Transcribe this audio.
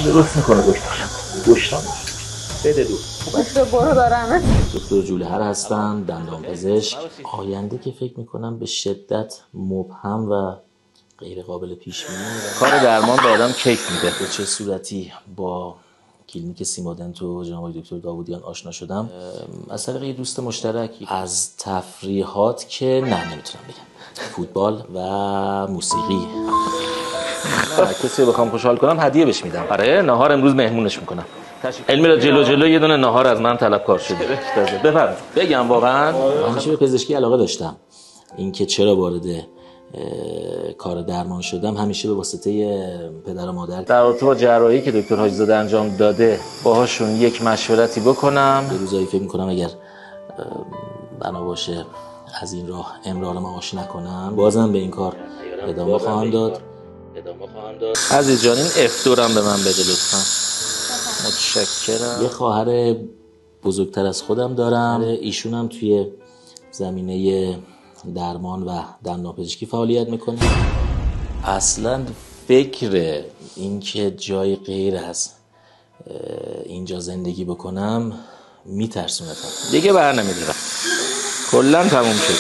درست میکنه گوشتان بده دو گوشت برو دارم. دکتر جولهر هستم، دندانپزشک. آینده که فکر میکنم به شدت مبهم و غیر قابل پیش بینی. کار درمان به آدم کیک میده. به چه صورتی با کلینیک سیمادنت و جناب دکتر داوودیان آشنا شدم؟ از طریق یه دوست مشترک. از تفریحات که نمیتونم بگم، فوتبال و موسیقی. نه کسی رو بخوام خوشحال کنم هدیه بهش میدم. آره ناهار امروز مهمونش میکنم. علمی را جلو یه دونه ناهار از من طلبکار شده. بفرمایید. بگم واقعا همیشه به پزشکی علاقه داشتم. اینکه چرا وارد کار درمان شدم همیشه به واسطه پدر و مادر. در رابطه با جراحی که دکتر حاجی‌زاده انجام داده باهاشون یک مشورتی بکنم. یه روزایی فکر میکنم اگر بنا باشه از این راه امرار معاش نکنم، بازم به این کار ادامه خواهم داد. عزیز جان این افتورم به من بده لطفا. متشکرم. یه خواهر بزرگتر از خودم دارم، ایشونم توی زمینه درمان و دندانپزشکی فعالیت میکنه. اصلا فکر اینکه جای غیر از اینجا زندگی بکنم میترسونتم. دیگه بر نمیدارم. کلا تموم شد.